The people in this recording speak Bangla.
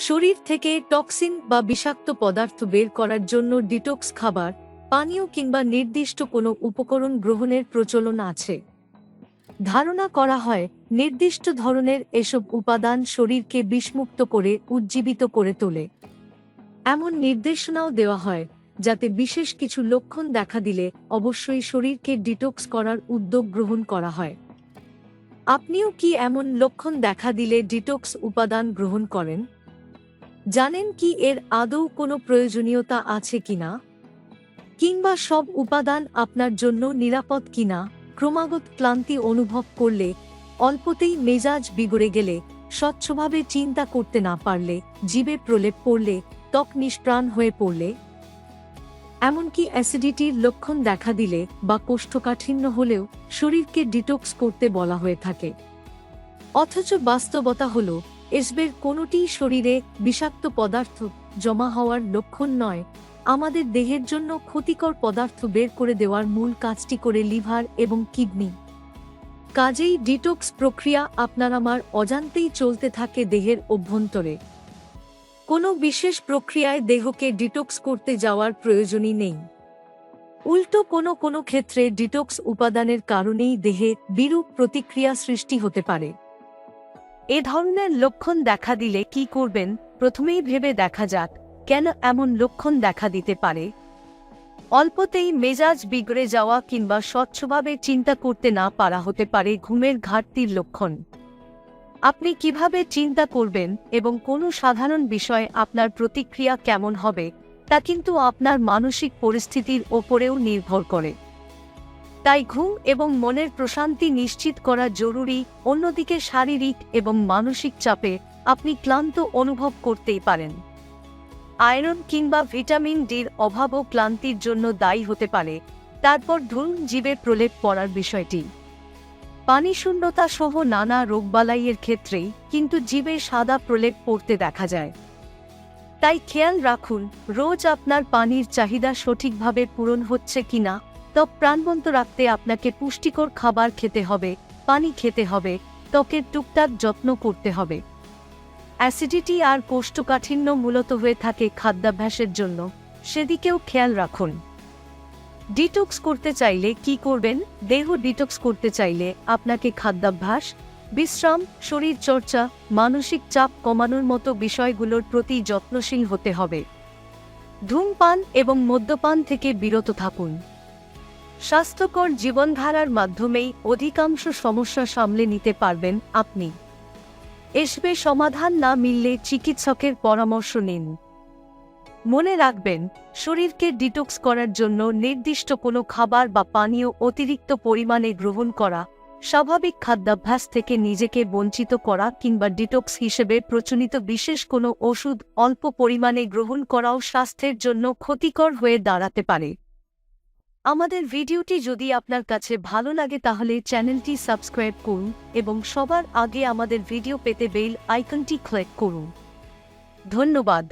শরীর থেকে টক্সিন বা বিষাক্ত পদার্থ বের করার জন্য ডিটক্স খাবার, পানীয় কিংবা নির্দিষ্ট কোনো উপকরণ গ্রহণের প্রচলন আছে। ধারণা করা হয় নির্দিষ্ট ধরনের এসব উপাদান শরীরকে বিষমুক্ত করে উজ্জীবিত করে তোলে। এমন নির্দেশনাও দেওয়া হয় যাতে বিশেষ কিছু লক্ষণ দেখা দিলে অবশ্যই শরীরকে ডিটক্স করার উদ্যোগ গ্রহণ করা হয়। আপনিও কি এমন লক্ষণ দেখা দিলে ডিটক্স উপাদান গ্রহণ করেন? জানেন কি এর আদৌ কোনো প্রয়োজনীয়তা আছে কিনা, কিংবা সব উপাদান আপনার জন্য নিরাপদ কিনা? ক্রমাগত ক্লান্তি অনুভব করলে, অল্পতেই মেজাজ বিগড়ে গেলে, স্বচ্ছভাবে চিন্তা করতে না পারলে, জিভে প্রলেপ পড়লে, ত্বক নিষ্প্রাণ হয়ে পড়লে, এমনকি অ্যাসিডিটির লক্ষণ দেখা দিলে বা কোষ্ঠকাঠিন্য হলেও শরীরকে ডিটক্স করতে বলা হয়ে থাকে। অথচ বাস্তবতা হল এসবের কোনোটিই শরীরে বিষাক্ত পদার্থ জমা হওয়ার লক্ষণ নয়। আমাদের দেহের জন্য ক্ষতিকর পদার্থ বের করে দেওয়ার মূল কাজটি করে লিভার এবং কিডনি। কাজেই ডিটক্স প্রক্রিয়া আপনার আমার অজান্তেই চলতে থাকে দেহের অভ্যন্তরে। কোনো বিশেষ প্রক্রিয়ায় দেহকে ডিটক্স করতে যাওয়ার প্রয়োজনই নেই। উল্টো কোনো ক্ষেত্রে ডিটক্স উপাদানের কারণেই দেহে বিরূপ প্রতিক্রিয়া সৃষ্টি হতে পারে। এ ধরনের লক্ষণ দেখা দিলে কি করবেন? প্রথমেই ভেবে দেখা যাক কেন এমন লক্ষণ দেখা দিতে পারে। অল্পতেই মেজাজ বিগড়ে যাওয়া কিংবা স্বচ্ছভাবে চিন্তা করতে না পারা হতে পারে ঘুমের ঘাটতির লক্ষণ। আপনি কিভাবে চিন্তা করবেন এবং কোনো সাধারণ বিষয়ে আপনার প্রতিক্রিয়া কেমন হবে তা কিন্তু আপনার মানসিক পরিস্থিতির ওপরেও নির্ভর করে। তাই ঘুম এবং মনের প্রশান্তি নিশ্চিত করা জরুরি। অন্যদিকে শারীরিক এবং মানসিক চাপে আপনি ক্লান্ত অনুভব করতেই পারেন। আয়রন কিংবা ভিটামিন ডির অভাবও ক্লান্তির জন্য দায়ী হতে পারে। তারপর ধরুন জিভে প্রলেপ পড়ার বিষয়টি। পানিশূন্যতা সহ নানা রোগবালাইয়ের ক্ষেত্রেই কিন্তু জিভে সাদা প্রলেপ পড়তে দেখা যায়। তাই খেয়াল রাখুন রোজ আপনার পানির চাহিদা সঠিকভাবে পূরণ হচ্ছে কিনা। ত্বক প্রাণবন্ত রাখতে আপনাকে পুষ্টিকর খাবার খেতে হবে, পানি খেতে হবে, ত্বকের টুকটাক যত্ন করতে হবে। অ্যাসিডিটি আর কোষ্ঠকাঠিন্য মূলত হয়ে থাকে খাদ্যাভ্যাসের জন্য, সেদিকেও খেয়াল রাখুন। ডিটক্স করতে চাইলে কি করবেন? দেহ ডিটক্স করতে চাইলে আপনাকে খাদ্যাভ্যাস, বিশ্রাম, শরীর চর্চা, মানসিক চাপ কমানোর মতো বিষয়গুলোর প্রতি যত্নশীল হতে হবে। ধূমপান এবং মদ্যপান থেকে বিরত থাকুন। স্বাস্থ্যকর জীবনধারার মাধ্যমেই অধিকাংশ সমস্যা সামলে নিতে পারবেন আপনি। এসবে সমাধান না মিললে চিকিৎসকের পরামর্শ নিন। মনে রাখবেন, শরীরকে ডিটক্স করার জন্য নির্দিষ্ট কোনো খাবার বা পানীয় অতিরিক্ত পরিমাণে গ্রহণ করা, স্বাভাবিক খাদ্যাভ্যাস থেকে নিজেকে বঞ্চিত করা কিংবা ডিটক্স হিসেবে প্রচলিত বিশেষ কোনো ওষুধ অল্প পরিমাণে গ্রহণ করাও স্বাস্থ্যের জন্য ক্ষতিকর হয়ে দাঁড়াতে পারে। আমাদের ভিডিওটি যদি আপনার কাছে ভালো লাগে তাহলে চ্যানেলটি সাবস্ক্রাইব করুন এবং সবার আগে আমাদের ভিডিও পেতে বেল আইকনটি ক্লিক করুন। ধন্যবাদ।